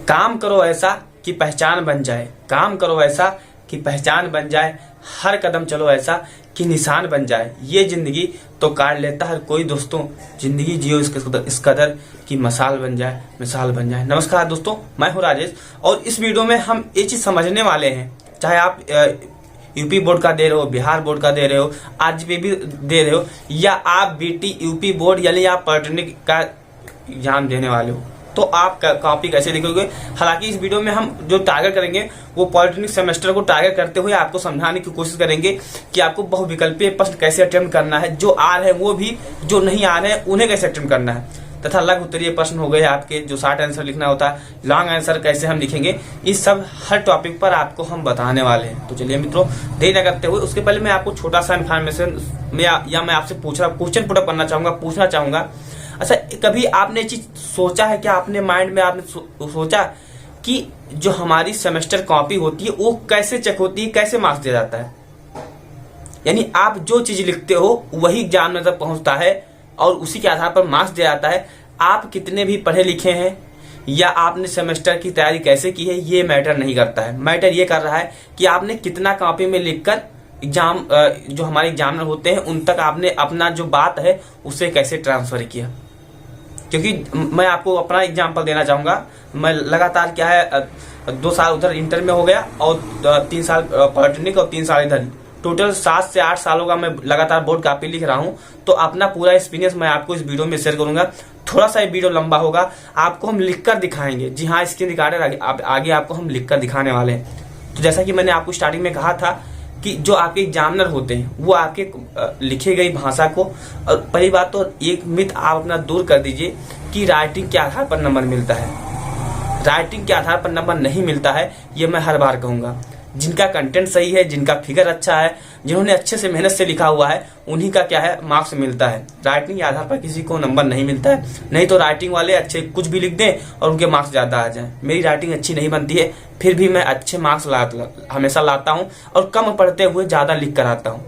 काम करो ऐसा कि पहचान बन जाए, काम करो ऐसा कि पहचान बन जाए, हर कदम चलो ऐसा कि निशान बन जाए। ये जिंदगी तो काट लेता हर कोई दोस्तों, जिंदगी जियो इस कदर कि मिसाल बन जाए, मिसाल बन जाए। नमस्कार दोस्तों, मैं हूं राजेश और इस वीडियो में हम ये चीज समझने वाले हैं, चाहे आप यूपी बोर्ड का दे रहे हो, बिहार बोर्ड का दे रहे हो, आरजीपी भी दे रहे हो, या आप बीटी यूपी बोर्ड यानी आप पॉलिटेक्निक का एग्जाम देने वाले हो, तो आप कॉपी कैसे लिखोगे। हालांकि इस वीडियो में हम जो टारगेट करेंगे वो पॉलिटेक्निक सेमेस्टर को टारगेट करते हुए आपको समझाने की कोशिश करेंगे कि आपको बहुविकल्पीय प्रश्न कैसे अटेम्प्ट करना है, जो आ रहे हैं वो भी, जो नहीं आ रहे हैं उन्हें कैसे अटेम्प्ट करना है, तथा लघु उत्तरीय प्रश्न हो गए आपके जो शॉर्ट आंसर लिखना होता है, लॉन्ग आंसर कैसे हम लिखेंगे, इस सब हर टॉपिक पर आपको हम बताने वाले हैं। तो चलिए मित्रों, देर न करते हुए उसके पहले मैं आपको छोटा सा इन्फॉर्मेशन या मैं आपसे क्वेश्चन पुट अप करना चाहूंगा, पूछना चाहूंगा। अच्छा, कभी आपने चीज सोचा है क्या, अपने माइंड में आपने सोचा कि जो हमारी सेमेस्टर कॉपी होती है वो कैसे चेक होती है, कैसे मार्क्स दिया जाता है। यानी आप जो चीज लिखते हो वही एग्जाम में तक पहुंचता है और उसी के आधार पर मार्क्स दिया जाता है। आप कितने भी पढ़े लिखे हैं या आपने सेमेस्टर की तैयारी कैसे की है, ये मैटर नहीं करता है। मैटर ये कर रहा है कि आपने कितना कॉपी में लिखकर एग्जाम, जो हमारे एग्जामिनर होते हैं उन तक आपने अपना जो बात है उसे कैसे ट्रांसफर किया। क्योंकि मैं आपको अपना एग्जांपल देना चाहूंगा, मैं लगातार क्या है 2 साल उधर इंटर में हो गया और 3 साल पॉलिटेक्निक और 3 साल इधर, टोटल 7 से 8 सालों का मैं लगातार बोर्ड कॉपी लिख रहा हूं। तो अपना पूरा एक्सपीरियंस मैं आपको इस वीडियो में शेयर करूंगा। थोड़ा सा ये वीडियो लंबा होगा, आपको हम लिखकर दिखाएंगे। जी हाँ, स्क्रीन रिकॉर्डर आगे आपको हम लिखकर दिखाने वाले हैं। तो जैसा कि मैंने आपको स्टार्टिंग में कहा था कि जो आपके एग्जामिनर होते हैं वो आपके लिखे गई भाषा को, और पहली बात तो एक मिथ आप अपना दूर कर दीजिए कि राइटिंग के आधार पर नंबर मिलता है। राइटिंग के आधार पर नंबर नहीं मिलता है, ये मैं हर बार कहूंगा। जिनका कंटेंट सही है, जिनका फिगर अच्छा है, जिन्होंने अच्छे से मेहनत से लिखा हुआ है, उन्हीं का क्या है मार्क्स मिलता है। राइटिंग के आधार पर किसी को नंबर नहीं मिलता है। नहीं तो राइटिंग वाले अच्छे कुछ भी लिख दें और उनके मार्क्स ज्यादा आ जाएं। मेरी राइटिंग अच्छी नहीं बनती है, फिर भी मैं अच्छे मार्क्स हमेशा लाता हूँ और कम पढ़ते हुए ज्यादा लिख कर आता हूँ।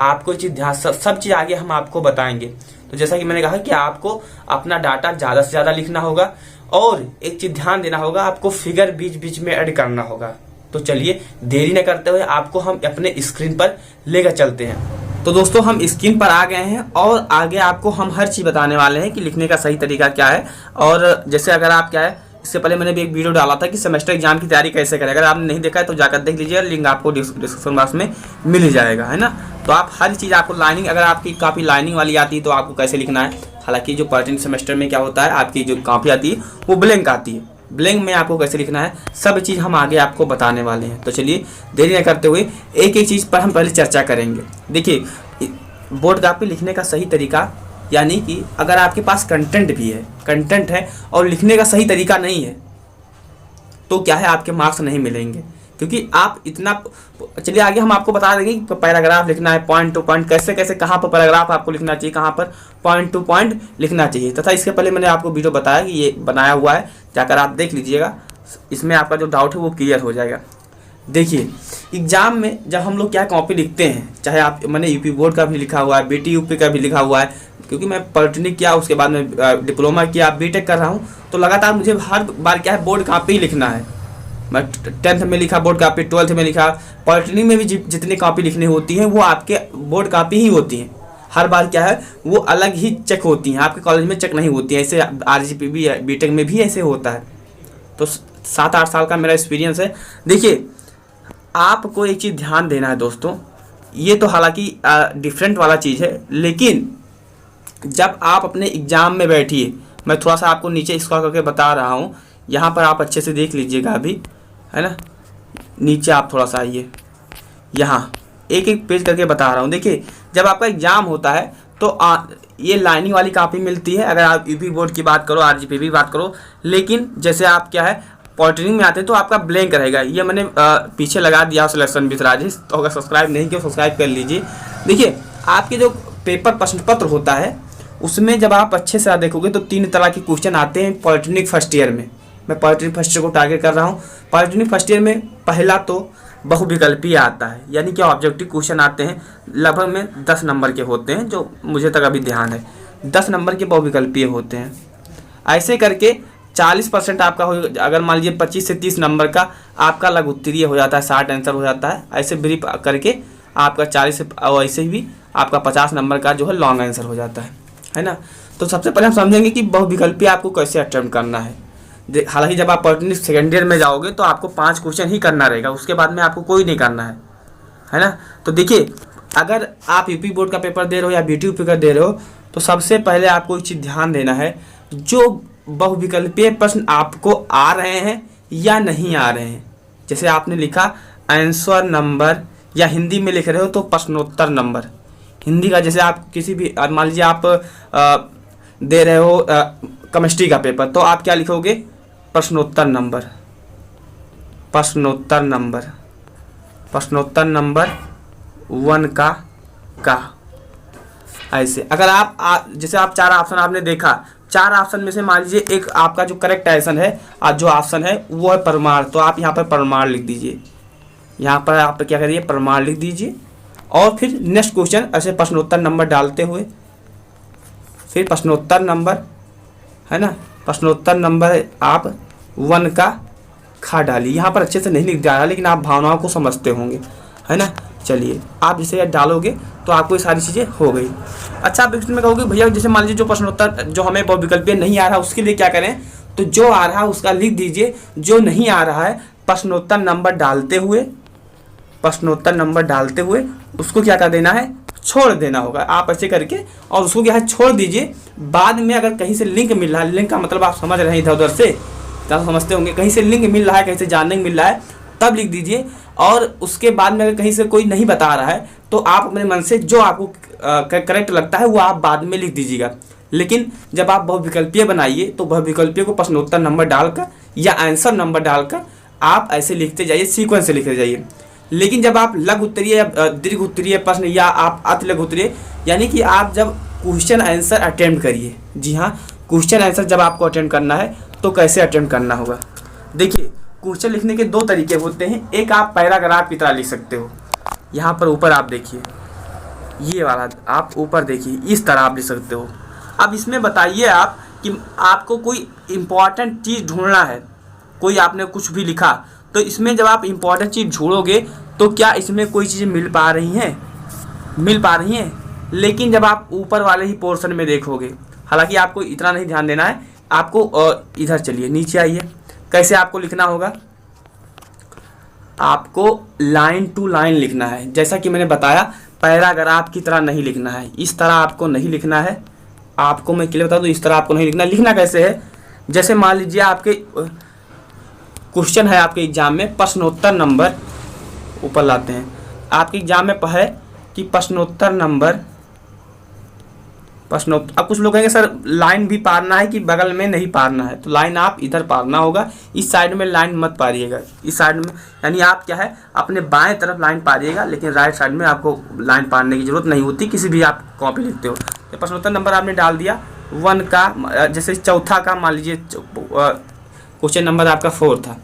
आपको चीज ध्यान, सब चीज आगे हम आपको बताएंगे। तो जैसा कि मैंने कहा कि आपको अपना डाटा ज्यादा से ज्यादा लिखना होगा और एक चीज ध्यान देना होगा, आपको फिगर बीच बीच में ऐड करना होगा। तो चलिए देरी न करते हुए आपको हम अपने स्क्रीन पर लेकर चलते हैं। तो दोस्तों, हम स्क्रीन पर आ गए हैं और आगे आपको हम हर चीज बताने वाले हैं कि लिखने का सही तरीका क्या है। और जैसे अगर आप क्या है, इससे पहले मैंने भी एक वीडियो डाला था कि सेमेस्टर एग्जाम की तैयारी कैसे करें। अगर आपने नहीं देखा है तो जाकर देख लीजिए, लिंक आपको डिस्क्रिप्शन बॉक्स में मिल ही जाएगा, है ना। तो आप हर चीज आपको लाइनिंग, अगर आपकी काफी लाइनिंग वाली आती है तो आपको कैसे लिखना है। हालांकि जो पॉलिटेक्निक सेमेस्टर में क्या होता है, आपकी जो कॉपी आती है वो ब्लैंक आती है, ब्लैंक में आपको कैसे लिखना है सब चीज हम आगे आपको बताने वाले हैं। तो चलिए देरी न करते हुए एक एक चीज पर हम पहले चर्चा करेंगे। देखिए, बोर्ड कॉपी लिखने का सही तरीका, यानी कि अगर आपके पास कंटेंट है और लिखने का सही तरीका नहीं है तो क्या है, आपके मार्क्स नहीं मिलेंगे। क्योंकि आप इतना, चलिए आगे हम आपको बता देंगे कि पैराग्राफ लिखना है, पॉइंट टू पॉइंट कैसे कैसे, कहाँ पर पैराग्राफ आपको लिखना चाहिए, कहाँ पर पॉइंट टू पॉइंट लिखना चाहिए। तथा इसके पहले मैंने आपको वीडियो बताया कि ये बनाया हुआ है, जाकर आप देख लीजिएगा, इसमें आपका जो डाउट है वो क्लियर हो जाएगा। देखिए, एग्जाम में जब हम लोग क्या कॉपी लिखते हैं, चाहे आप, मैंने यूपी बोर्ड का भी लिखा हुआ है, बीटी यूपी का भी लिखा हुआ है, क्योंकि मैं पॉलिटेक्निक किया, उसके बाद में डिप्लोमा किया, बीटेक कर रहा हूँ, तो लगातार मुझे हर बार क्या है बोर्ड कॉपी ही लिखना है। मैं 10th में लिखा बोर्ड कॉपी, 12th में लिखा, पॉलिटेक्निक में भी जितनी कॉपी लिखनी होती हैं वो आपके बोर्ड कॉपी ही होती हैं। हर बार क्या है वो अलग ही चेक होती हैं, आपके कॉलेज में चेक नहीं होती है। ऐसे आरजीपी भी, बीटेक में भी ऐसे होता है। तो 7-8 साल का मेरा एक्सपीरियंस है। देखिए, आपको एक चीज़ ध्यान देना है दोस्तों, ये तो हालांकि डिफरेंट वाला चीज़ है, लेकिन जब आप अपने एग्जाम में बैठिए, मैं थोड़ा सा आपको नीचे स्क्रॉल करके बता रहा हूँ, यहाँ पर आप अच्छे से देख लीजिएगा अभी, है ना। नीचे आप थोड़ा सा आइए, यहाँ एक एक पेज करके बता रहा हूँ। देखिए, जब आपका एग्जाम होता है तो ये लाइनिंग वाली कॉपी मिलती है, अगर आप यूपी बोर्ड की बात करो, आरजीपी की बात करो। लेकिन जैसे आप क्या है पॉलिटेक्निक में आते हैं तो आपका ब्लैंक रहेगा। ये मैंने पीछे लगा दिया सिलेक्शन विद राजेश, तो अगर सब्सक्राइब नहीं किया सब्सक्राइब कर लीजिए। देखिए, आपके जो पेपर प्रश्न पत्र होता है उसमें जब आप अच्छे से देखोगे तो 3 तरह के क्वेश्चन आते हैं पॉलिटेक्निक फर्स्ट ईयर में। मैं पॉलिटेक्निक फर्स्ट ईयर को टारगेट कर रहा हूँ। पॉलिटेक्निक फर्स्ट ईयर में पहला तो बहुविकल्पीय आता है, यानी कि ऑब्जेक्टिव क्वेश्चन आते हैं, लगभग में 10 नंबर के होते हैं, जो मुझे तक अभी ध्यान है 10 नंबर के बहुविकल्पीय होते हैं। ऐसे करके 40% आपका हो, अगर मान लीजिए 25 से 30 नंबर का आपका लघु उत्तरीय हो जाता है, 60 आंसर हो जाता है। ऐसे ब्रीफ करके आपका 40 से, और ऐसे भी आपका 50 नंबर का जो है लॉन्ग आंसर हो जाता है ना। तो सबसे पहले हम समझेंगे कि बहुविकल्पीय आपको कैसे अटेम्प्ट करना है। हालांकि जब आप पॉलिटेक्निक सेकेंड ईयर में जाओगे तो आपको 5 क्वेश्चन ही करना रहेगा, उसके बाद में आपको कोई नहीं करना है ना। तो देखिए, अगर आप यूपी बोर्ड का पेपर दे रहे हो या बीटीयू पेपर दे रहे हो तो सबसे पहले आपको एक चीज़ ध्यान देना है, जो बहुविकल्पीय प्रश्न आपको आ रहे हैं या नहीं आ रहे हैं। जैसे आपने लिखा आंसर नंबर, या हिंदी में लिख रहे हो तो प्रश्नोत्तर नंबर। हिंदी का जैसे आप किसी भी, मान लीजिए आप दे रहे हो केमिस्ट्री का पेपर, तो आप क्या लिखोगे, प्रश्नोत्तर नंबर, प्रश्नोत्तर नंबर, प्रश्नोत्तर नंबर 1 का ऐसे। अगर आप जैसे आप 4 ऑप्शन आपने देखा, 4 ऑप्शन में से मान लीजिए एक आपका जो करेक्ट आंसर है, जो ऑप्शन है वो है परमाण, तो आप यहाँ पर परमाण लिख दीजिए। यहाँ पर आप क्या करिए, परमाण लिख दीजिए। और फिर नेक्स्ट क्वेश्चन ऐसे प्रश्नोत्तर नंबर डालते हुए, फिर प्रश्नोत्तर नंबर, है ना, प्रश्नोत्तर नंबर आप 1 का डालिए। यहाँ पर अच्छे से नहीं लिख जा रहा, लेकिन आप भावनाओं को समझते होंगे, है ना। चलिए, आप जैसे डालोगे तो आपको ये सारी चीज़ें हो गई। अच्छा, आप इसमें कहोगे भैया जैसे मान लीजिए जो प्रश्नोत्तर जो हमें बहुविकल्पीय नहीं आ रहा, उसके लिए क्या करें, तो जो आ रहा है उसका लिख दीजिए, जो नहीं आ रहा है प्रश्नोत्तर नंबर डालते हुए, प्रश्नोत्तर नंबर डालते हुए उसको क्या कर देना है, छोड़ देना होगा। आप ऐसे करके और उसको क्या है, छोड़ दीजिए। बाद में अगर कहीं से लिंक मिल रहा है, लिंक का मतलब आप समझ रहे हैं, इधर उधर से ज़्यादा समझते होंगे, कहीं से लिंक मिल रहा है, कहीं से जानने मिल रहा है, तब लिख दीजिए। और उसके बाद में अगर कहीं से कोई नहीं बता रहा है तो आप अपने मन से जो आपको करेक्ट लगता है वो आप बाद में लिख दीजिएगा। लेकिन जब आप बहुविकल्पीय बनाइए तो बहुविकल्पीय को प्रश्नोत्तर नंबर डालकर या आंसर नंबर डालकर आप ऐसे लिखते जाइए, सीक्वेंस से लिखते जाइए। लेकिन जब आप लघु उत्तरीय या दीर्घ उत्तरीय प्रश्न या आप अति लघु उत्तरीय, यानी कि आप जब क्वेश्चन आंसर अटेम्प्ट करिए, जी हाँ, क्वेश्चन आंसर जब आपको अटेम्प्ट करना है तो कैसे अटेम्प्ट करना होगा। देखिए, क्वेश्चन लिखने के 2 तरीके होते हैं। एक आप पैराग्राफ की तरह लिख सकते हो, यहाँ पर ऊपर आप देखिए, ये वाला आप ऊपर देखिए, इस तरह आप लिख सकते हो। अब इसमें बताइए आप कि आपको कोई इम्पॉर्टेंट चीज़ ढूंढना है, कोई आपने कुछ भी लिखा, तो इसमें जब आप इम्पॉर्टेंट चीज़ ढूंढोगे तो क्या इसमें कोई चीज़ें मिल पा रही हैं, लेकिन जब आप ऊपर वाले ही पोर्शन में देखोगे, हालांकि आपको इतना नहीं ध्यान देना है, आपको इधर चलिए, नीचे आइए। कैसे आपको लिखना होगा, आपको लाइन टू लाइन लिखना है। जैसा कि मैंने बताया, पैराग्राफ की तरह नहीं लिखना है, इस तरह आपको नहीं लिखना है। आपको मैं क्लियर बता दूं, इस तरह आपको नहीं लिखना। लिखना कैसे है, जैसे मान लीजिए आपके क्वेश्चन है आपके एग्जाम में प्रश्नोत्तर नंबर, ऊपर लाते हैं, आपके एग्जाम में है कि प्रश्नोत्तर नंबर, अब कुछ लोग कहेंगे सर लाइन भी पारना है कि बगल में नहीं पारना है, तो लाइन आप इधर पारना होगा, इस साइड में लाइन मत पारिएगा, इस साइड में, यानी आप क्या है अपने बाएं तरफ लाइन पारिएगा, लेकिन राइट साइड में आपको लाइन पारने की जरूरत नहीं होती, किसी भी आप कॉपी लिखते हो। तो प्रश्नोत्तर नंबर आपने डाल दिया 1 का, जैसे चौथा का मान लीजिए क्वेश्चन नंबर आपका 4 था,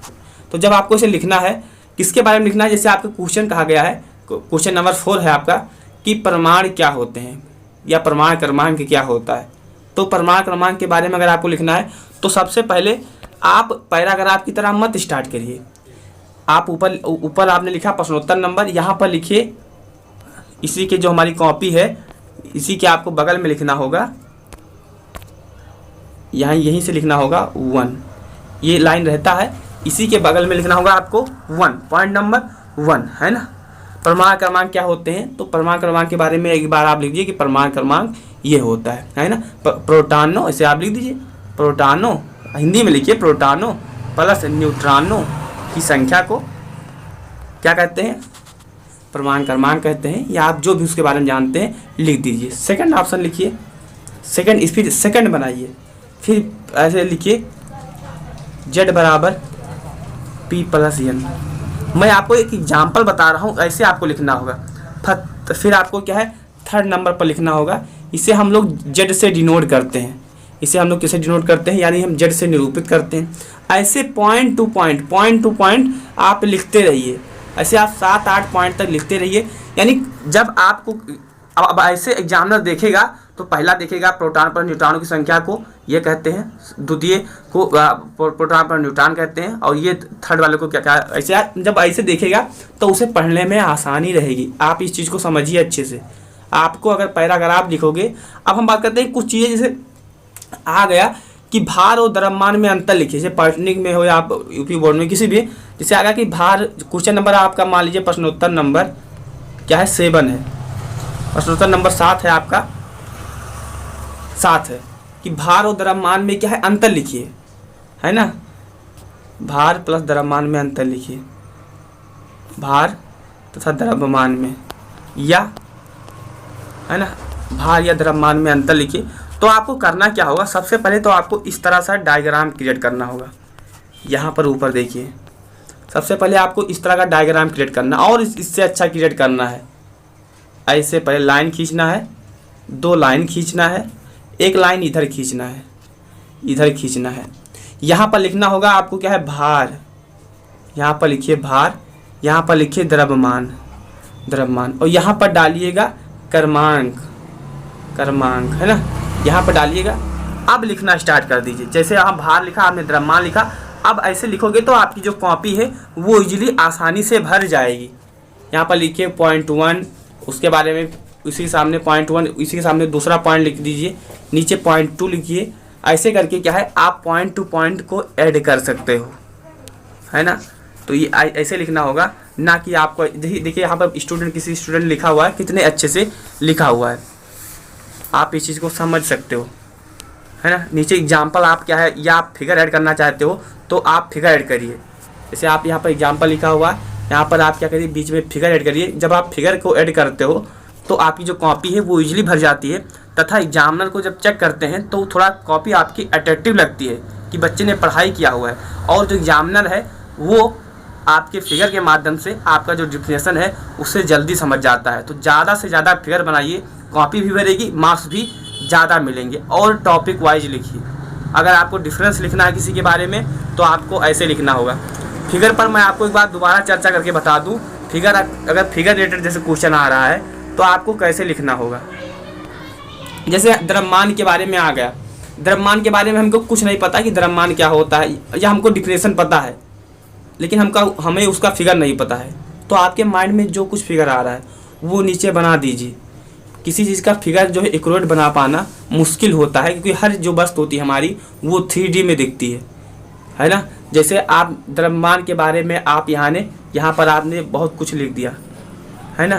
तो जब आपको इसे लिखना है, किसके बारे में लिखना है, जैसे आपका क्वेश्चन कहा गया है, क्वेश्चन नंबर 4 है आपका कि प्रमाण क्या होते हैं या प्रमाण क्रमांक क्या होता है। तो प्रमाण क्रमांक के बारे में अगर आपको लिखना है तो सबसे पहले आप पैराग्राफ की तरह मत स्टार्ट करिए। आप ऊपर आपने लिखा प्रश्नोत्तर नंबर, यहाँ पर लिखिए, इसी के जो हमारी कॉपी है इसी के आपको बगल में लिखना होगा, यहाँ यहीं से लिखना होगा 1, ये लाइन रहता है, इसी के बगल में लिखना होगा आपको 1, पॉइंट नंबर 1, है ना। प्रमाण क्रमांक क्या होते हैं, तो प्रमाण क्रमांक के बारे में एक बार आप लिख दीजिए कि प्रमाण क्रमांक ये होता है ना। प्रोटॉनों, इसे आप लिख दीजिए, प्रोटॉनों, हिंदी में लिखिए, प्रोटॉनों प्लस न्यूट्रॉनों की संख्या को क्या कहते हैं, प्रमाण क्रमांक कहते हैं, या आप जो भी उसके बारे में जानते हैं लिख दीजिए। सेकंड ऑप्शन लिखिए, फिर सेकंड बनाइए, फिर ऐसे लिखिए Z बराबर P प्लस N। मैं आपको एक एग्जाम्पल बता रहा हूँ, ऐसे आपको लिखना होगा। फिर आपको क्या है, 3rd नंबर पर लिखना होगा, इसे हम लोग Z से डिनोट करते हैं, इसे हम लोग किसे डिनोट करते हैं, यानी हम Z से निरूपित करते हैं। ऐसे पॉइंट टू पॉइंट आप लिखते रहिए, ऐसे आप 7-8 पॉइंट तक लिखते रहिए। यानी जब आपको अब ऐसे एग्जामिनर देखेगा तो तो पहला देखेगा प्रोटॉन पर न्यूट्रॉनों की संख्या को ये कहते हैं, द्वितीय को प्रोटॉन पर न्यूट्रॉन कहते हैं, और ये थर्ड वाले को क्या क्या। ऐसे जब ऐसे देखेगा तो उसे पढ़ने में आसानी रहेगी। आप इस चीज़ को समझिए अच्छे से। आपको अगर पैराग्राफ लिखोगे, अब हम बात करते हैं कुछ चीज़ें जैसे आ गया कि भार और द्रव्यमान में अंतर लिखिए, जैसे पॉलिटेक्निक में हो या आप यूपी बोर्ड में किसी भी, जैसे आ गया कि भार, क्वेश्चन नंबर आपका मान लीजिए प्रश्नोत्तर नंबर क्या है 7 है, प्रश्नोत्तर नंबर 7 है आपका, 7 है कि भार और द्रव्यमान में क्या है अंतर लिखिए, है ना। भार प्लस द्रव्यमान में अंतर लिखिए, भार तथा द्रव्यमान में, या है ना, भार या द्रव्यमान में अंतर लिखिए। तो आपको करना क्या होगा, सबसे पहले तो आपको इस तरह सा डायग्राम क्रिएट करना होगा। यहाँ पर ऊपर देखिए, सबसे पहले आपको इस तरह का डायग्राम क्रिएट करना, और इससे अच्छा क्रिएट करना है। ऐसे पहले लाइन खींचना है, 2 लाइन खींचना है, एक लाइन इधर खींचना है, इधर खींचना है। यहाँ पर लिखना होगा आपको क्या है भार, यहाँ पर लिखिए भार, यहाँ पर लिखिए द्रव्यमान, द्रव्यमान, और यहाँ पर डालिएगा क्रमांक, क्रमांक, है ना, यहाँ पर डालिएगा। अब लिखना स्टार्ट कर दीजिए। जैसे यहाँ भार लिखा, आपने द्रव्यमान लिखा, अब ऐसे लिखोगे तो आपकी जो कॉपी है वो इजीली आसानी से भर जाएगी। यहाँ पर लिखिए पॉइंट 1, उसके बारे में उसी के सामने पॉइंट 1, इसी के सामने दूसरा पॉइंट लिख दीजिए, नीचे पॉइंट 2 लिखिए। ऐसे करके क्या है आप पॉइंट टू पॉइंट को ऐड कर सकते हो, है ना। तो ये ऐसे लिखना होगा, ना कि आपको देखिए यहाँ पर स्टूडेंट, किसी स्टूडेंट लिखा हुआ है, कितने अच्छे से लिखा हुआ है, आप इस चीज़ को समझ सकते हो, है ना। नीचे एग्जाम्पल आप क्या है, या आप फिगर ऐड करना चाहते हो तो आप फिगर ऐड करिए। जैसे आप यहाँ पर एग्जाम्पल लिखा हुआ है, यहाँ पर आप क्या करिए बीच में फिगर ऐड करिए। जब आप फिगर को ऐड करते हो तो आपकी जो कॉपी है वो इजीली भर जाती है, तथा एग्जामिनर को जब चेक करते हैं तो थोड़ा कॉपी आपकी अट्रैक्टिव लगती है कि बच्चे ने पढ़ाई किया हुआ है, और जो एग्जामिनर है वो आपके फिगर के माध्यम से आपका जो डिफिनेशन है उससे जल्दी समझ जाता है। तो ज़्यादा से ज़्यादा फिगर बनाइए, कॉपी भी भरेगी, मार्क्स भी ज़्यादा मिलेंगे। और टॉपिक वाइज लिखिए। अगर आपको डिफरेंस लिखना है किसी के बारे में तो आपको ऐसे लिखना होगा। फिगर पर मैं आपको एक बार दोबारा चर्चा करके बता दूं, फिगर अगर फिगर रिलेटेड जैसे क्वेश्चन आ रहा है तो आपको कैसे लिखना होगा। जैसे द्रव्यमान के बारे में आ गया, द्रव्यमान के बारे में हमको कुछ नहीं पता कि द्रव्यमान क्या होता है, या हमको डिफिनेशन पता है लेकिन हमें उसका फिगर नहीं पता है, तो आपके माइंड में जो कुछ फिगर आ रहा है वो नीचे बना दीजिए। किसी चीज़ का फिगर जो है एक्यूरेट बना पाना मुश्किल होता है, क्योंकि हर जो वस्तु होती है हमारी वो 3D में दिखती है ना। जैसे आप द्रव्यमान के बारे में आप यहाँ पर आपने बहुत कुछ लिख दिया, है ना।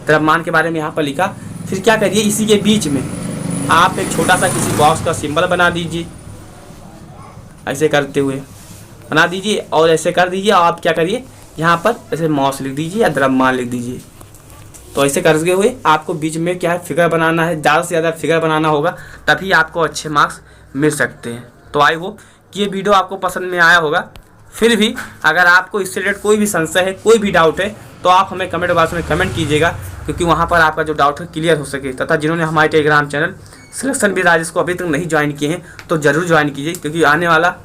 द्रव्यमान के बारे में यहाँ पर लिखा, फिर क्या करिए इसी के बीच में आप एक छोटा सा किसी बॉक्स का सिंबल बना दीजिए, ऐसे करते हुए बना दीजिए, और ऐसे कर दीजिए। आप क्या करिए यहाँ पर ऐसे माउस लिख दीजिए या द्रव्यमान लिख दीजिए। तो ऐसे करके हुए आपको बीच में क्या है फिगर बनाना है, ज़्यादा से ज़्यादा फिगर बनाना होगा, तभी आपको अच्छे मार्क्स मिल सकते हैं। तो आई होप कि ये वीडियो आपको पसंद में आया होगा। फिर भी अगर आपको इससे रिलेटेड कोई भी संशय है, कोई भी डाउट है, तो आप हमें कमेंट बॉक्स में कमेंट कीजिएगा, क्योंकि वहाँ पर आपका जो डाउट है क्लियर हो सके। तथा जिन्होंने हमारे Telegram channel selection with Rajesh को अभी तक नहीं ज्वाइन किए हैं तो ज़रूर ज्वाइन कीजिए, क्योंकि आने वाला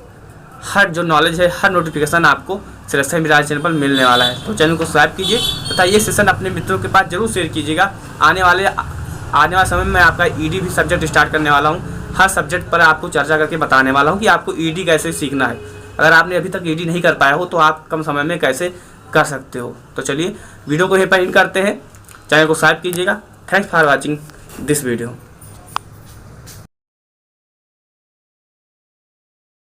हर जो नॉलेज है, हर नोटिफिकेशन आपको सिलेक्शन विद राजेश चैनल पर मिलने वाला है। तो चैनल को सब्सक्राइब कीजिए तथा ये सेशन अपने मित्रों के पास जरूर शेयर कीजिएगा। आने वाले समय में आपका ईडी भी सब्जेक्ट स्टार्ट करने वाला हूँ। हर सब्जेक्ट पर आपको चर्चा करके बताने वाला हूँ कि आपको ईडी कैसे सीखना है। अगर आपने अभी तक ईडी नहीं कर पाया हो तो आप कम समय में कैसे कर सकते हो। तो चलिए वीडियो को यहीं पर एंड करते हैं। चैनल को सब्सक्राइब कीजिएगा। Thanks for watching this video.